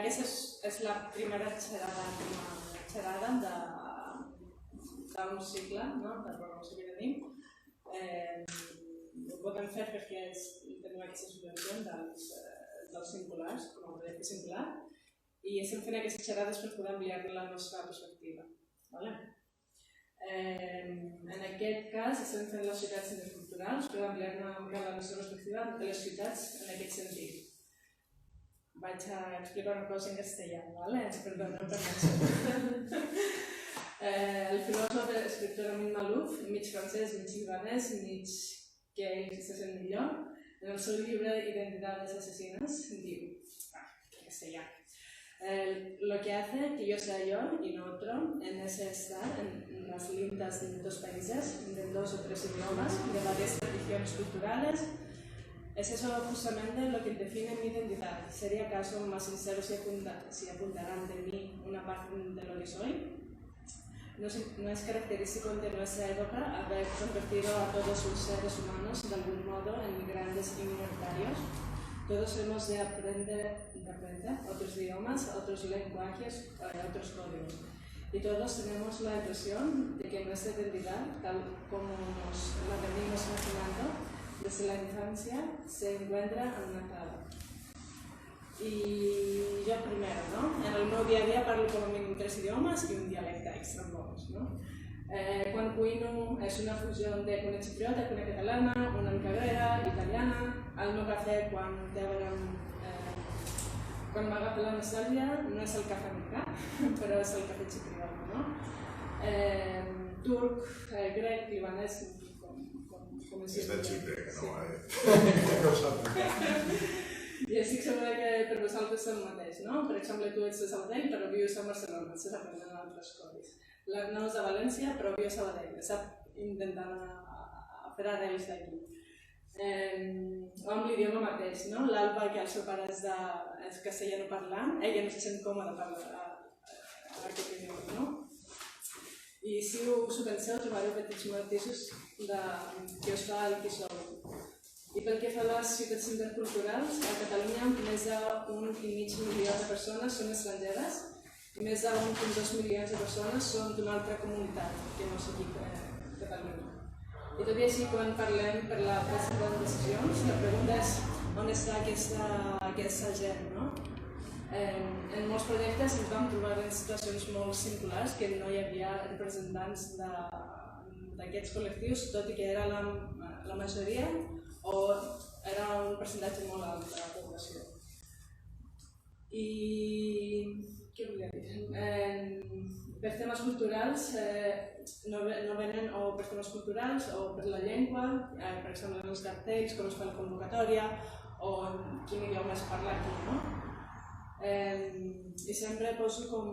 aquesta és la primera xerrada d'un cicle de programació que tenim. Ho podem fer perquè tenim aquesta subvenció dels singulars, com a projecte singular, i estem fent aquestes xerrades per poder ampliar la nostra perspectiva. En aquest cas, estem fent les ciutats interculturals per ampliar la nostra perspectiva de les ciutats en aquest sentit. Vaig a explicar una cosa en castellà, perdoneu per això. El filòsof i escriptor Amin Malouf, mig francès, mig libanès, mig que ell se sent millor, en el seu llibre Identidades asesinas, diu, en castellà, lo que hace que yo sea yo y no otro en ese estar en las lindas de dos países, de 2 o 3 idiomas, de varias tradiciones culturales, es eso justamente lo que define mi identidad. ¿Sería acaso más sincero si apuntarán de mí una parte de lo que soy? No es característico de nuestra época haber convertido a todos los seres humanos de algún modo en grandes y minoritarios. Todos hemos de aprender otros idiomas, otros lenguajes, otros códigos. Y todos tenemos la impresión de que nuestra identidad, tal como nos la venimos imaginando desde la infancia, se encuentra amenazada. I jo primero, en el meu dia a dia parlo com a mínim 3 idiomes i un dialecte extra bons. Quan cuino és una fusió d'una xipriota, una catalana, una mica grega, italiana. El meu cafè, quan m'agafa la nostàlgia, no és el cafè americà, però és el cafè xipriota. Turc, grec, libanès, com és de Xipre, que no ho ha dit. I estic segura que per vosaltres és el mateix, Per exemple, tu ets de Sabadell, però vius a Barcelona, estàs aprenent altres coses. L'Arnau és de València, però viu a Sabadell, està intentant fer arrels d'aquí. O amb l'idioma mateix, l'Alba, que el seu pare és castellano parlant, ella no se sent còmoda parlar aquest idioma, I si us ho penseu, trobareu petits matisos que us fa el que sou. I pel que fa a les ciutats interculturals, a Catalunya més d'1,5 milió de persones són estrangeres i més d'1,2 milions de persones són d'una altra comunitat, que no sigui Catalunya. I tot i així, quan parlem per la presa de decisions, la pregunta és on està aquesta gent, En molts projectes ens vam trobar en situacions molt singulars que no hi havia representants d'aquests col·lectius, tot i que era la majoria o era un percentatge molt alt de la població. I què volia dir? Per temes culturals, no venen o per temes culturals o per la llengua, per exemple en els cartells, com es fa la convocatòria o quin idioma es parla aquí, I sempre poso com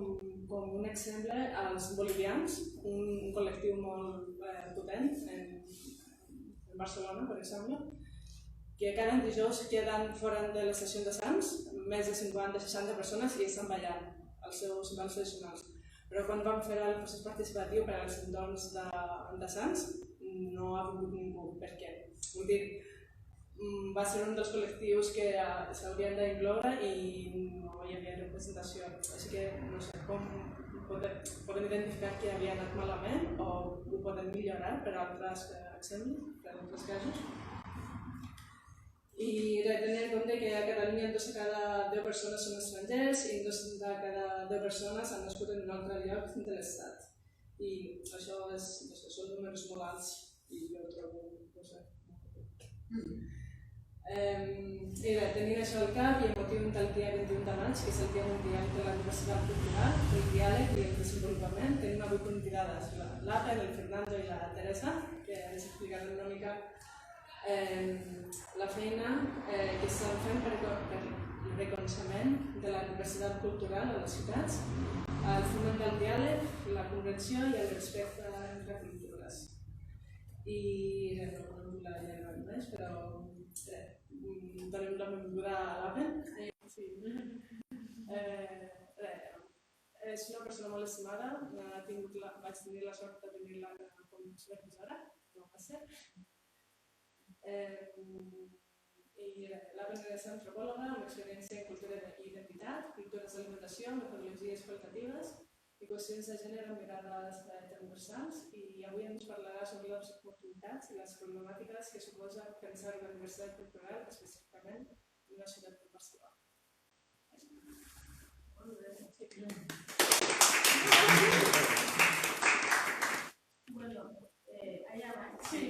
un exemple als bolivians, un col·lectiu molt potent en Barcelona, per exemple, que cada dijous queden fora de l'estació de Sants més de 50-60 persones i estan ballant els seus balls tradicionals. Però quan vam fer el procés participatiu per als entorns de Sants no ha vingut ningú. Per què? Vull dir, va ser un dels col·lectius que s'haurien d'incloure i no hi havia representació. Així que no sé com podem identificar que havia anat malament o ho podem millorar per altres exemples, per altres casos. I tenir en compte que a Catalunya 2 de cada 10 persones són estrangers i 2 de cada 10 persones han nascut en un altre lloc de l'Estat. I això són números molt alts i jo ho trobo, no sé, I tenint això al cap i amb motiu del dia 21 de maig, que és el Dia Mundial de la Diversitat Cultural, el diàleg i el desenvolupament, tenim avui convidades l'Apel, el Fernando i la Teresa, que ens explicaran una mica la feina que estan fent per el reconeixement de la diversitat cultural a les ciutats, el foment del diàleg, la comprensió i el respecte entre cultures. I no la llargarem més, però donem la benvinguda a l'Apel. És una persona molt estimada, vaig tenir la sort de tenir-la com supervisora, no va ser. I l'Apel és antropòloga amb experiència en cultura i identitat, cultures del educació, metodologies qualitatives i qüestions de gènere amb mirades transversals, i avui ens parlarà sobre les oportunitats i les problemàtiques que suposa pensar la diversitat cultural, específicament en una ciutat com Barcelona. Bueno, allà abans. Sí.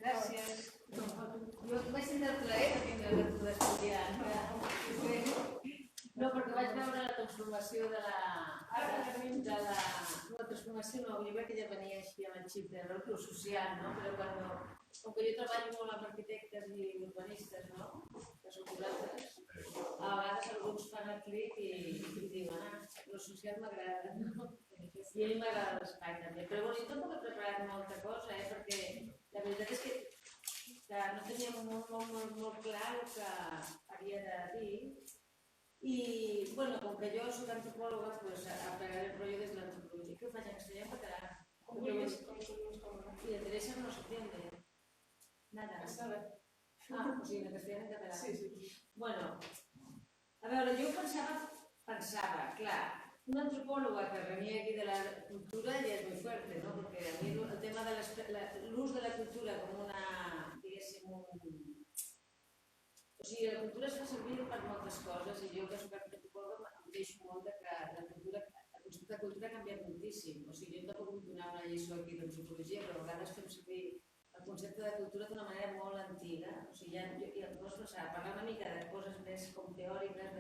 Gràcies. Jo vaig tindre el plaer de tindre tu d'estudiant. No, perquè vaig veure la transformació de la transformació no, jo crec que ja venia així amb el xip de lo social, no? Però com que jo treballo molt amb arquitectes i urbanistes, no? Que són vosaltres, a vegades alguns fan el clic i diuen, lo social m'agrada, no? I a mi m'agrada l'espai també. Però bueno, jo tampoc he preparat molta cosa, perquè la veritat és que no teníem molt clar el que havia de dir. I, bueno, com que jo soc antropòloga, doncs apagaré el rotllo des de l'antropologia. Què ho faig en castellà o en català? Y de Teresa no se entiende. Nada. Ah, o sigui, en castellà en català. Sí. Bueno, a veure, jo pensava, clar, una antropòloga que venia aquí de la cultura ja és molt fuerte, ¿no? Porque a mi el tema de l'ús de la cultura com una, diguéssim, o sigui, la cultura es fa servir per moltes coses i jo que soc antropòloga em deixo molt que la cultura, el concepte de cultura ha canviat moltíssim. O sigui, jo tampoc vull donar una lliçó aquí d'antropologia, però a vegades fem servir el concepte de cultura d'una manera molt antiga. O sigui, ja no es passava a parlar una mica de coses més com teòriques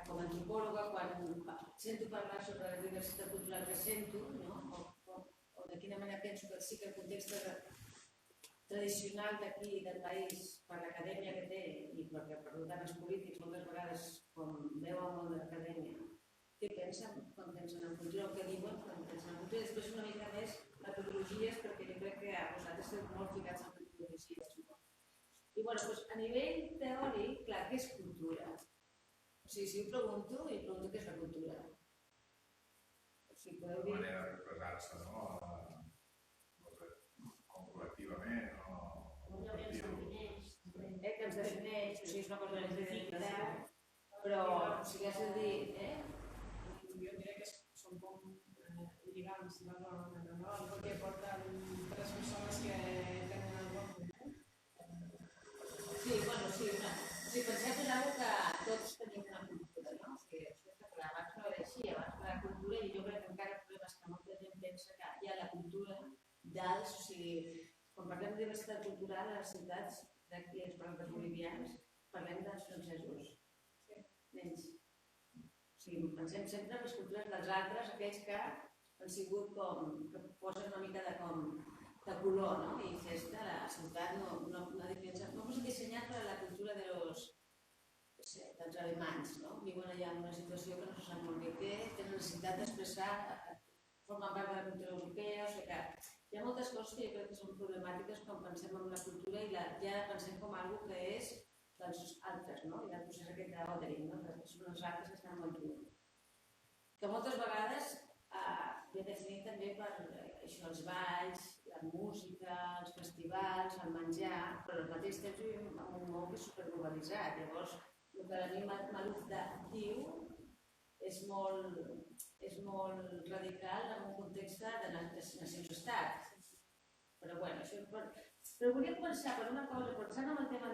com a antropòloga, quan sento parlar sobre la diversitat cultural que sento, o de quina manera penso que sí que el context tradicional d'aquí, del país, per l'acadèmia que té i perquè, per tant, els polítics moltes vegades, com veuen molt de l'acadèmia, què pensen quan pensen en cultura o què diuen quan pensen en cultura, i després una mica més metodologies, perquè jo crec que vosaltres esteu molt ficats en metodologies. I, bueno, doncs, a nivell teòric, clar, què és cultura? O sigui, si ho pregunto què és la cultura. O sigui, podeu dir... Una manera d'expressar-se, no? Com col·lectivament, o que ens defineix, o sigui, és una cosa més d'identitat, però, o sigui, has de dir, Jo diria que són com lligams, no? Algo que porten tres persones que tenen el món. Sí, bueno, sí. Si penseu que és una que tots tenim una cultura, no? O sigui, això està clar, abans no era així, abans la cultura, i jo crec que encara el problema és que molta gent pensa que hi ha la cultura d'alts, o sigui, quan parlem de diversitat cultural a les ciutats, d'aquí els parlants bolivians, parlem dels francesos, menys. O sigui, pensem sempre en les cultures dels altres, aquells que han sigut com, que posen una mica de color, no? I festa, la ciutat no és dissenyat per a la cultura dels alemanys, no? Viuen allà en una situació que no se sap molt bé què, tenen necessitat d'expressar, formen part de la cultura europea, o sigui que hi ha moltes coses que jo crec que són problemàtiques quan pensem en la cultura i ja pensem com algo que és dels altres, no? I el procés aquest d'ordering, no? Que són els altres que estan molt lluny. Que moltes vegades ve definit també per això, els balls, la música, els festivals, el menjar, però al mateix temps vivim en un món que és superglobalitzat. Llavors, el que a mi Maluf diu és molt radical en un context de nacions-estat. Però bueno, això... Però volia començar per una cosa, pensant en el tema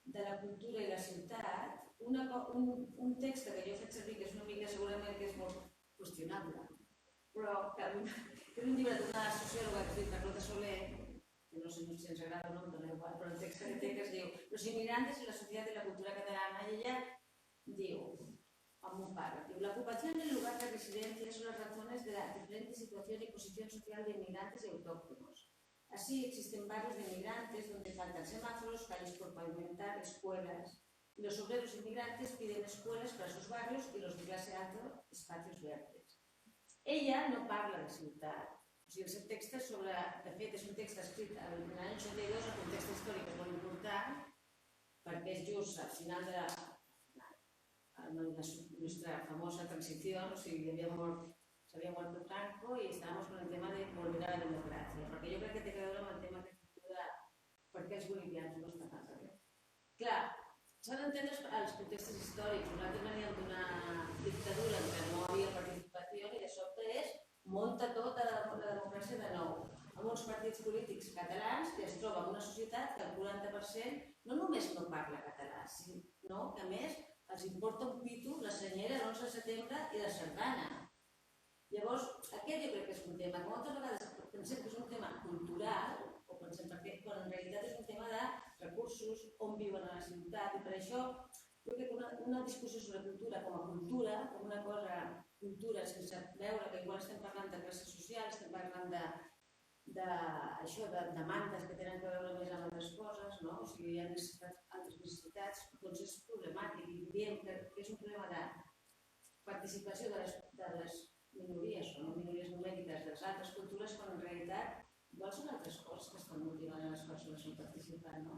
de la cultura i la ciutat, un text que jo he fet servir, que és una mica segurament que és molt qüestionable, però que és un llibre d'una sociòloga que es diu Carlota Soler, que no sé si ens agrada o no, em dona igual, però el text que té que es diu Los inmigrantes y la sociedad de la cultura catalana, i ella diu, amb un párrafo, la ocupación del lugar de residencia son las razones de la diferente situación y posición social de inmigrantes y autóctonos. Así existen barrios de inmigrantes donde faltan semáforos, calles por pavimentar, escuelas. Y los obreros inmigrantes piden escuelas para sus barrios y los de clase alta espacios verdes. Ella no parla de ciutat. O sigui, el seu text és sobre... De fet, és un text escrit en l'any 82, el context històric és molt important, perquè és just al final de la nostra famosa transició, o sigui, s'havia mort Franco i estàvem con el tema de volver a la democràcia, perquè jo crec que té a veure amb el tema de per què els bolivians no estan al Clar, s'han d'entendre els contextos històrics. Nosaltres veníem d'una dictadura en què no havia participació i de sobte munta tota la democràcia de nou, amb uns partits polítics catalans que es troben en una societat que el 40% no només no parla català, sinó que a més els importa un pito la senyera l'11 de setembre i la sardana. Llavors, aquest jo crec que és un tema que moltes vegades pensem que és un tema cultural, o pensem perquè quan en realitat és un tema de recursos, on viuen a la ciutat, i per això jo crec que una discussió sobre cultura, com una cosa, cultura, sense veure que igual estem parlant de classes socials, estem parlant de demandes que tenen a veure més amb altres coses, no? O sigui, hi ha altres necessitats, doncs és problemàtic. I diríem que és un problema de participació de les minories, o no minories numèriques, de les altres cultures, quan en realitat igual són altres coses que estan motivant a les persones a participar, no?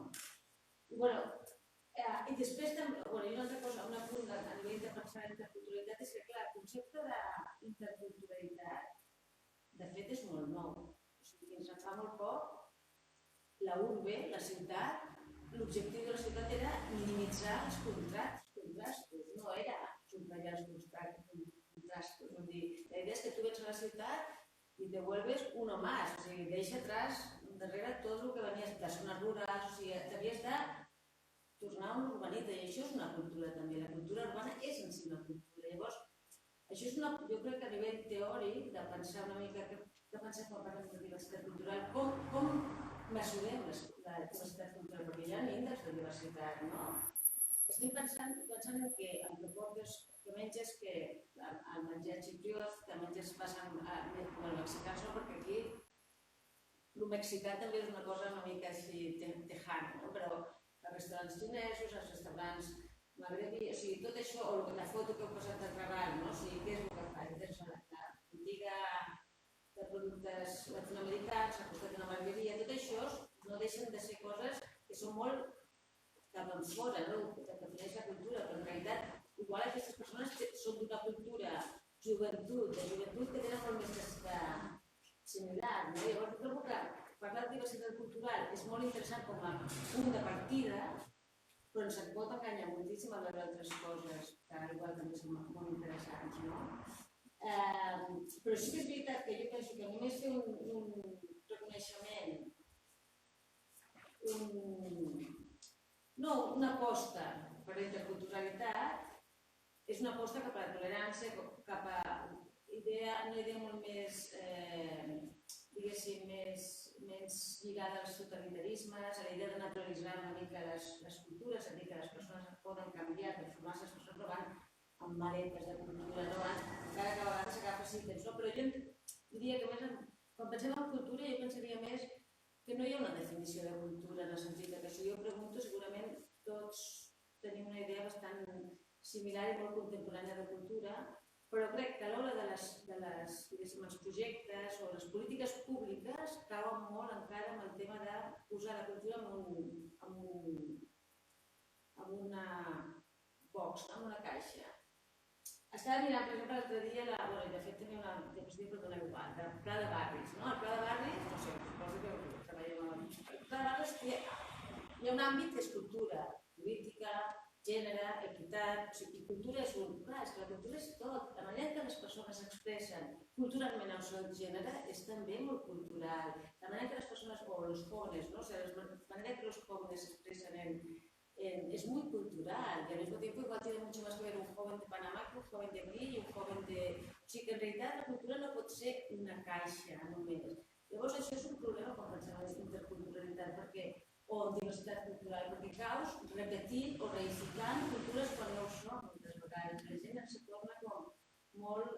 I després també, i una altra cosa, un apunt a nivell de pensar en interculturalitat és que, clar, el concepte d'interculturalitat, de fet, és molt nou. O sigui, fins fa molt poc, la urbe, la ciutat, l'objectiu de la ciutat era minimitzar els contrastos, no era subratllar els contrastos. Vull dir, la idea és que tu vens a la ciutat i te vuelves uno más, o sigui, deixa atrás, darrere tot el que venies de zones rurals, o sigui, t'havies de tornar a un urbanita, i això és una cultura també, la cultura urbana és en si una cultura. Llavors, això és jo crec que a nivell teòric, de pensar una mica, que pensem quan parlem de diversitat cultural, com mesurem la diversitat cultural, perquè hi ha índexs de diversitat, no? Estic pensant en que el que portes, que menges, que el menjar xipriot, que menges basant com el mexicà, no? Perquè aquí el mexicà també és una cosa una mica així tejana, no? Però els restaurants xinesos, els restaurants magrebí, o sigui, tot això, o la foto que heu posat de treball, no? O sigui, què és el que fa? La botiga de productes latinoamericans, al costat d'una margueria, tot això no deixen de ser coses que són molt cap enfora, no? Que defineix la cultura, però en realitat, igual aquestes persones són d'una cultura de joventut que tenen molt més similar, no? Llavors, trobo que parlar de diversitat cultural és molt interessant com a punt de partida, però ens pot enganyar moltíssim a veure altres coses que igual també són molt interessants, no? Però sí que és veritat que jo penso que només fer un reconeixement, una aposta per la interculturalitat és una aposta cap a la tolerància, cap a una idea molt més, diguéssim, més lligada als totalitarismes, a la idea de naturalitzar una mica les cultures, és a dir, que les persones poden canviar, transformar-se, les persones no van amb maletes de cultura, no van, encara que a vegades s'agafa així temps, no? Però jo diria que més, quan pensem en cultura, jo pensaria més que no hi ha una definició de cultura en el sentit que si jo pregunto segurament tots tenim una idea bastant similar i molt contemporània de cultura, però crec que a l'hora dels projectes o les polítiques públiques cauen molt encara amb el tema de posar la cultura en una box, en una caixa. Estava mirant, per exemple, l'altre dia, de fet tenia una diapositiva per donar igual, del Pla de Barris. El Pla de Barris, no sé, suposo que treballem amb el Pla de Barris, hi ha un àmbit que és cultura, política, gènere, equitat, o sigui, cultura és un... Clar, és que la cultura és tot. La manera que les persones s'expressen culturalment el seu gènere és també molt cultural. La manera que les persones, o els jóvenes, no? O sigui, la manera que los jóvenes s'expressen es muy cultural y al mismo tiempo igual tiene mucho más que ver un joven de Panamá que un joven de aquí y un joven de... O sigui que en realitat la cultura no pot ser una caixa només. Llavors això és un problema quan pensem en interculturalitat o diversitat cultural, perquè caus repetint o reificant cultures quan no ho són moltes vegades. La gent se torna com molt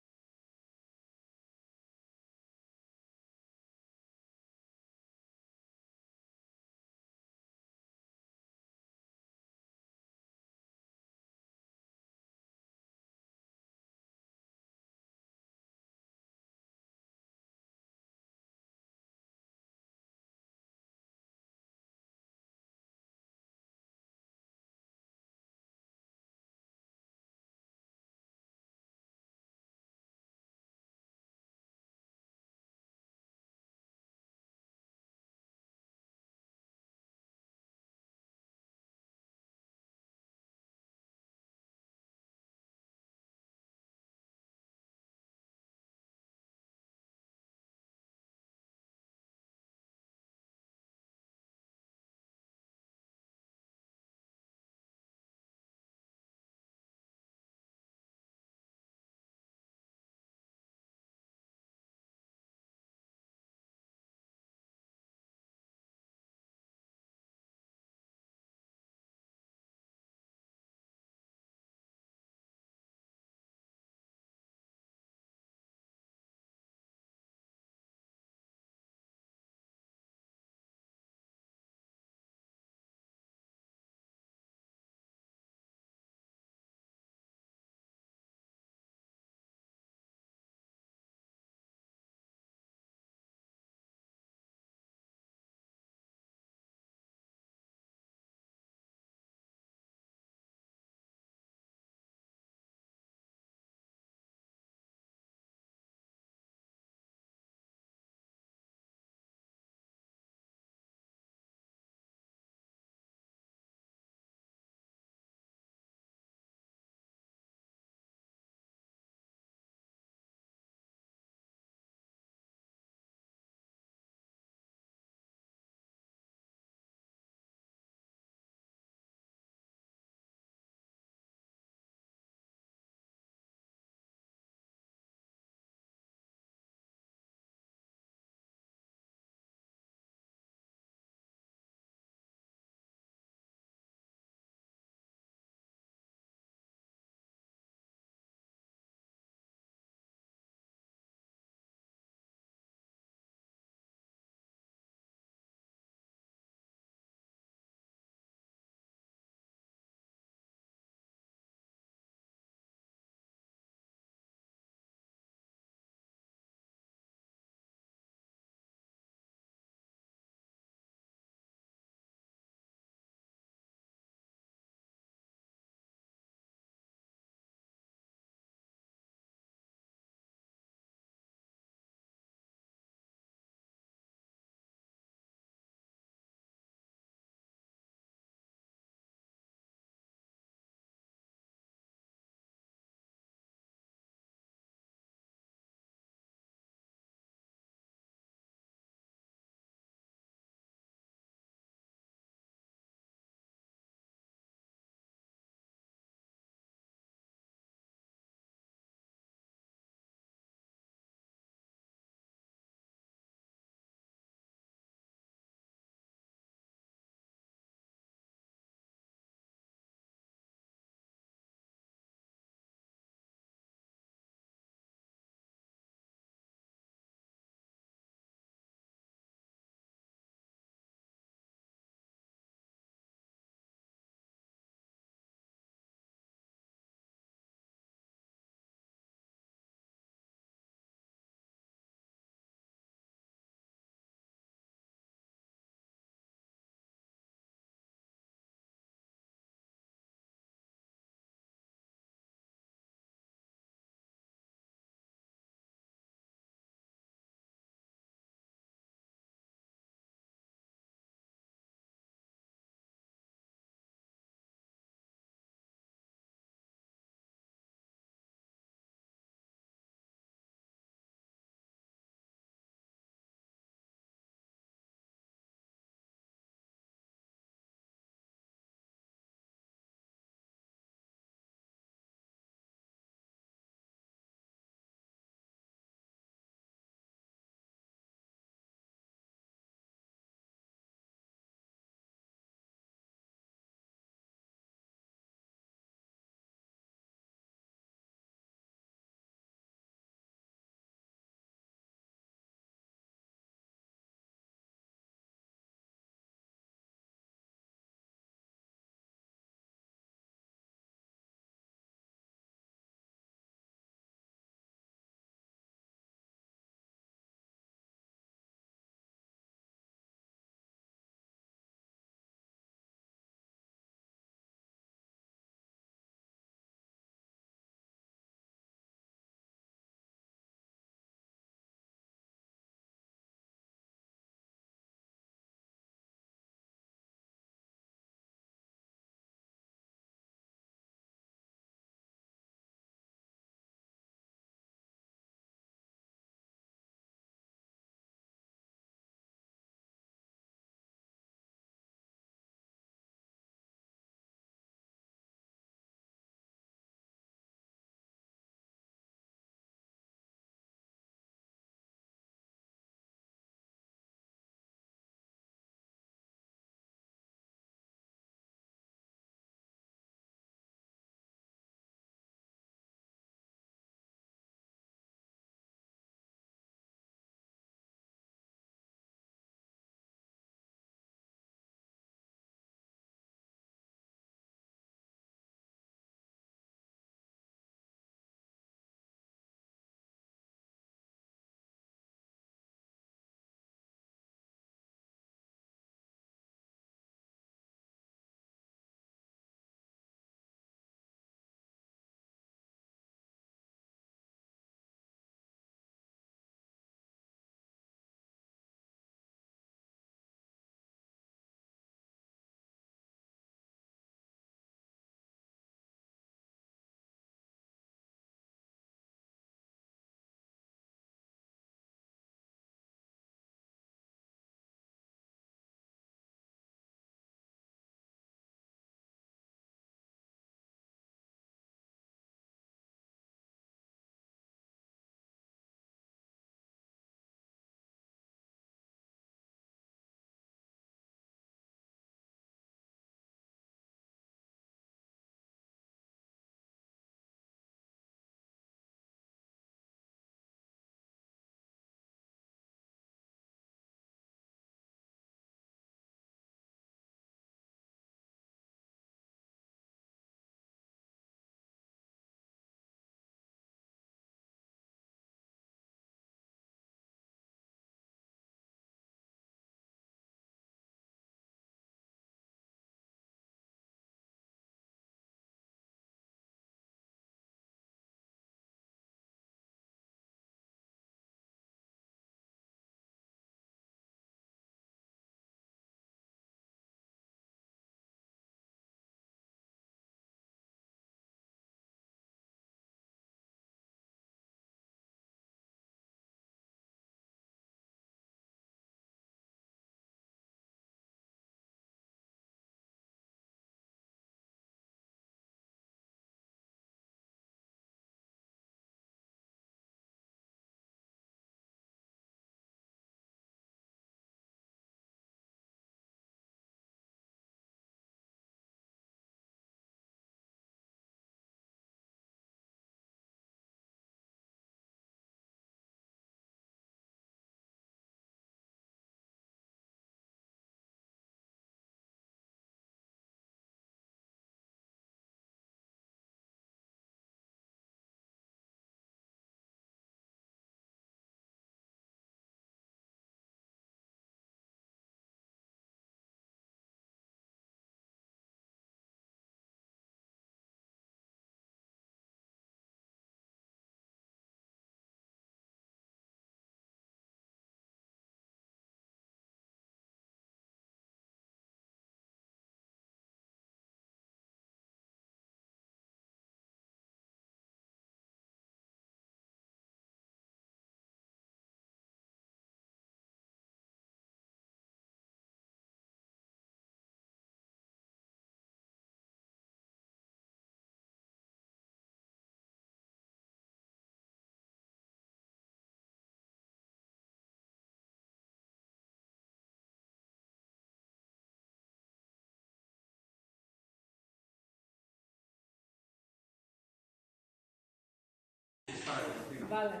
Vale.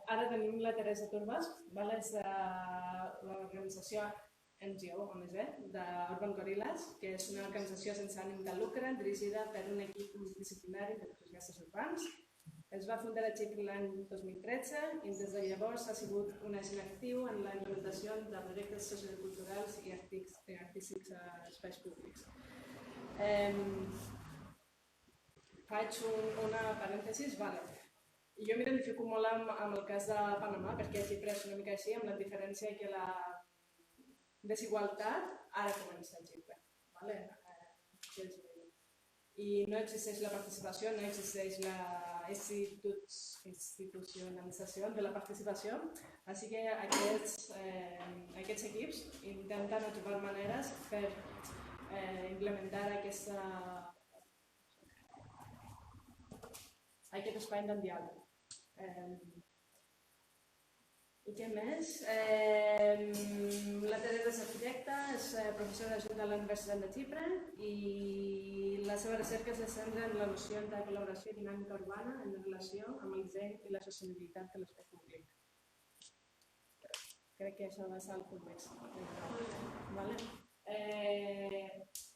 Ara tenim la Teresa Turbas, vale? És de l'organització NGO, ONG, d'Urban Gorillas, que és una organització sense ànim de lucre dirigida per un equip multidisciplinari de projectes urbans. Es va fundar a Xipre l'any 2013 i des de llavors ha sigut un agent actiu en la implementació de projectes socioculturals i artístics a espais públics. Faig una parèntesis, vale. Jo m'identifico molt amb el cas de Panamà, perquè Xipre és una mica així, amb la diferència que la desigualtat ara comença a Xipre. Vale? I no existeix la participació, no existeix la institucionalització de la participació, així que aquests equips intenten trobar maneres per implementar aquest espai de diàleg. I què més? La Teresa és arquitecta, és professora adjunta a la Universitat de Xipre i la seva recerca se centra en la noció de col·laboració i dinàmica urbana en relació amb el disseny i la sostenibilitat de l'espai públic. Crec que això va ser el punt més.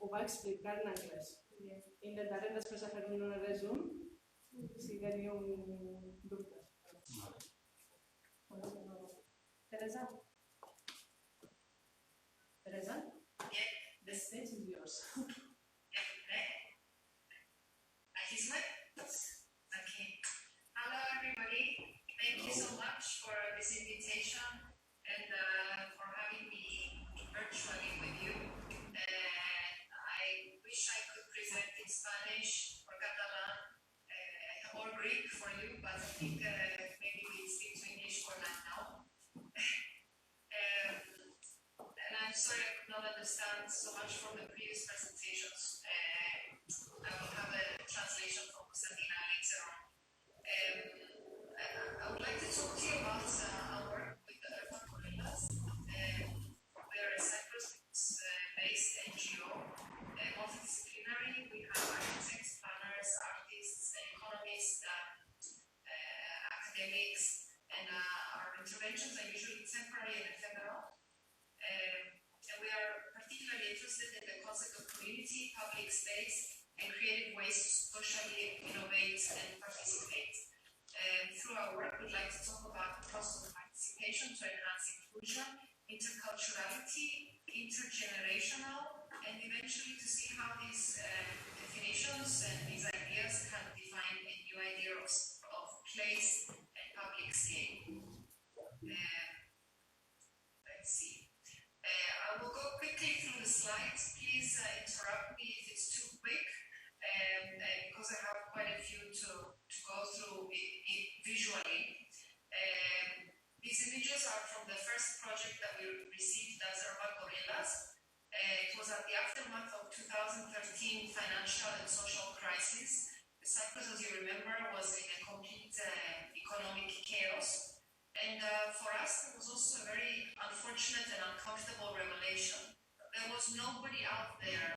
Ho va explicar en anglès. Intentarem després fer un resum si teniu dubtes. Teresa? Teresa? Yeah. The stage is yours. Okay. Hello everybody. Thank you so much for this invitation and for having me virtually with you. I wish I could present in Spanish or Catalan or Greek for you, but I think maybe we stick to English for now. And I'm sorry I could not understand so much from the previous presentations. I will have a translation from Constantina later on. I would like to talk to you about our work with the Urban Gorillas. We are a Cyprus-based NGO, multidisciplinary. We have architects, planners, artists, economists, academics, and our interventions are usually temporary and ephemeral. And we are particularly interested in the concept of community, public space, and creative ways to socially innovate and participate. Through our work, we'd like to talk about the process of participation to enhance inclusion, interculturality, intergenerational, and eventually to see how these definitions and these ideas can define a new idea of place and public scale. Let's see. I will go quickly through the slides. Please interrupt me if it's too quick, because I have quite a few to go through visually. These images are from the first project that we received as Urban Gorillas. It was at the aftermath of 2013 financial and social crisis. Cyprus, as you remember, was in a complete economic chaos. And for us, it was also a very unfortunate and uncomfortable revelation. There was nobody out there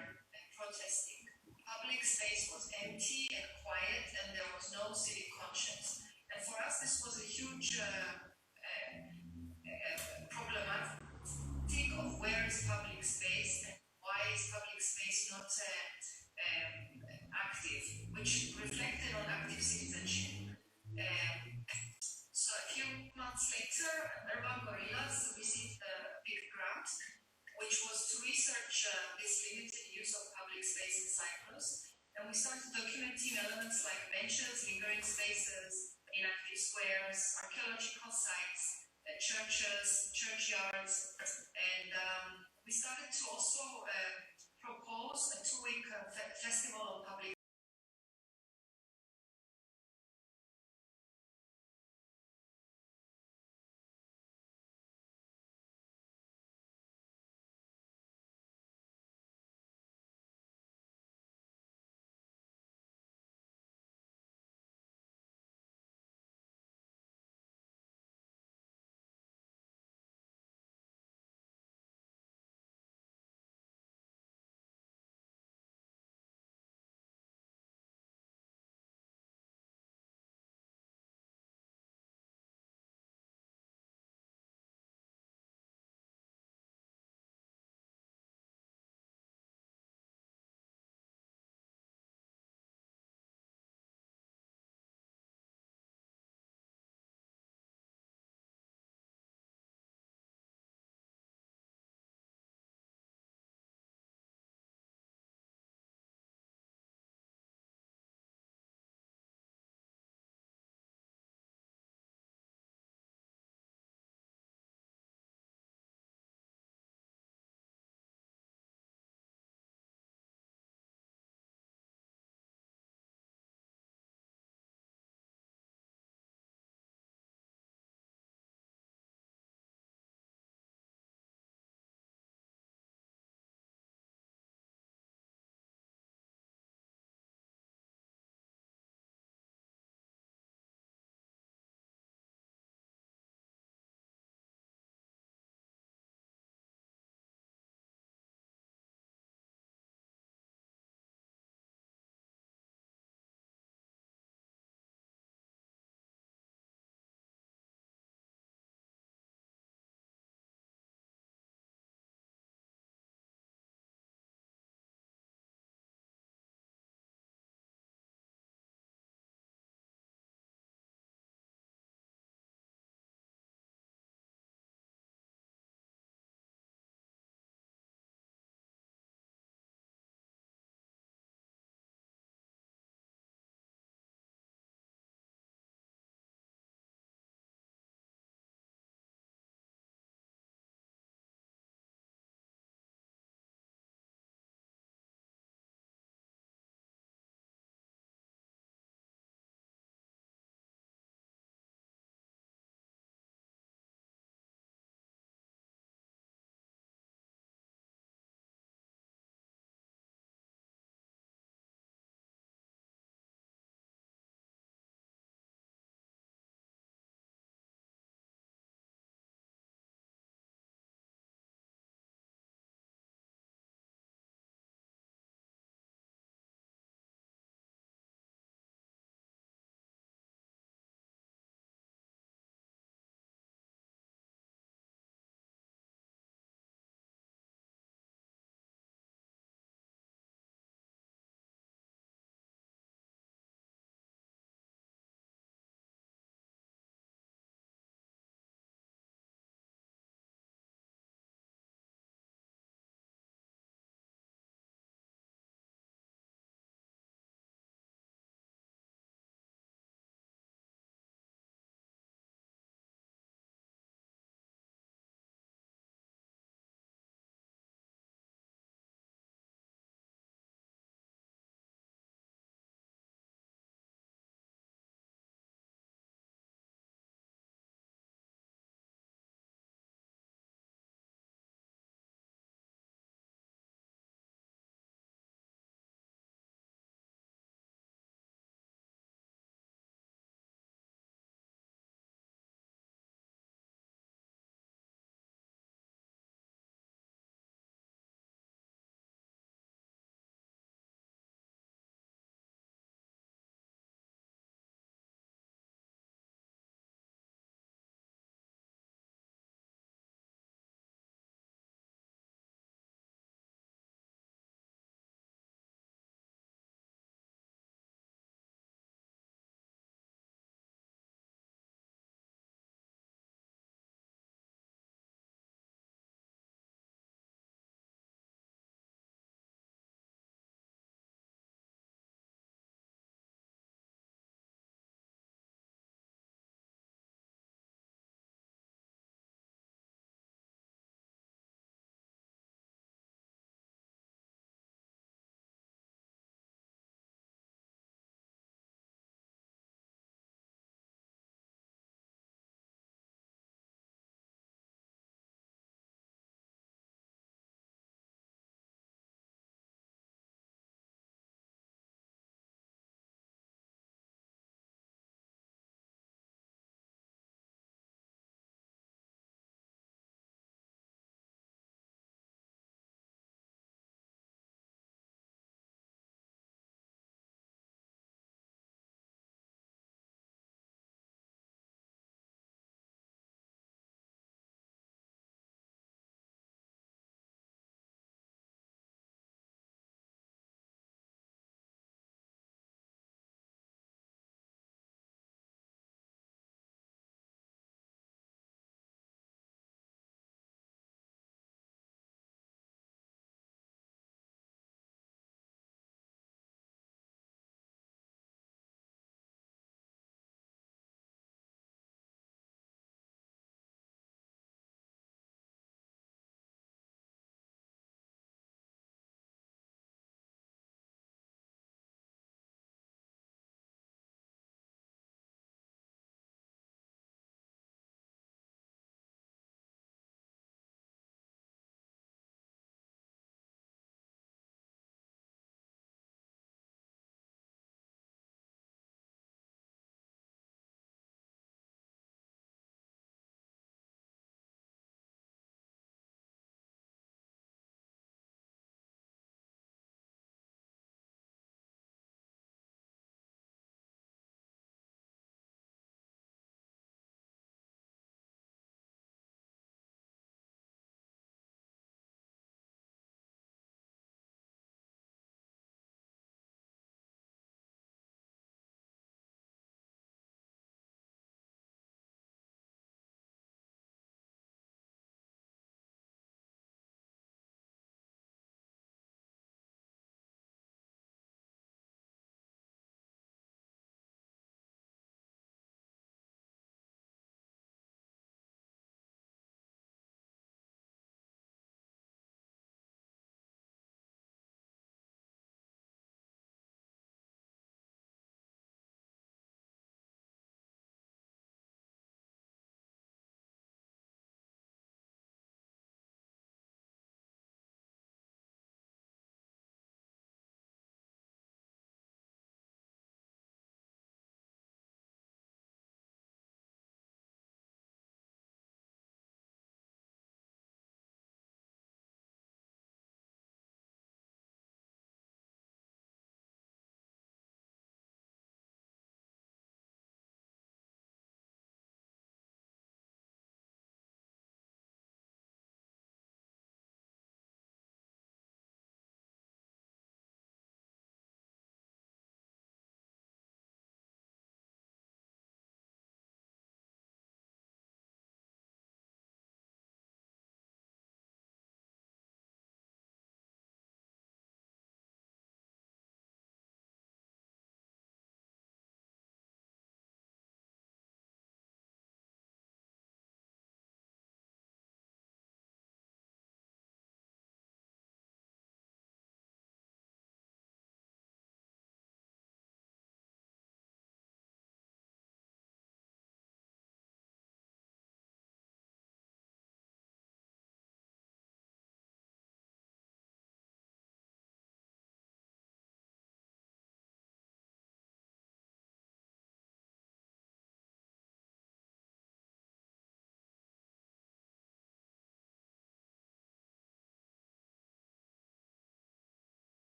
protesting. Public space was empty and quiet, and there was no civic conscience. And for us, this was a huge problematic of where is public space and why is public space not active, which reflected on active citizenship. So a few months later, Urban Gorillas received a big grant, which was to research this limited use of public space in Cyprus. And we started documenting elements like benches, lingering spaces, inactive squares, archaeological sites, churches, churchyards, and we started to also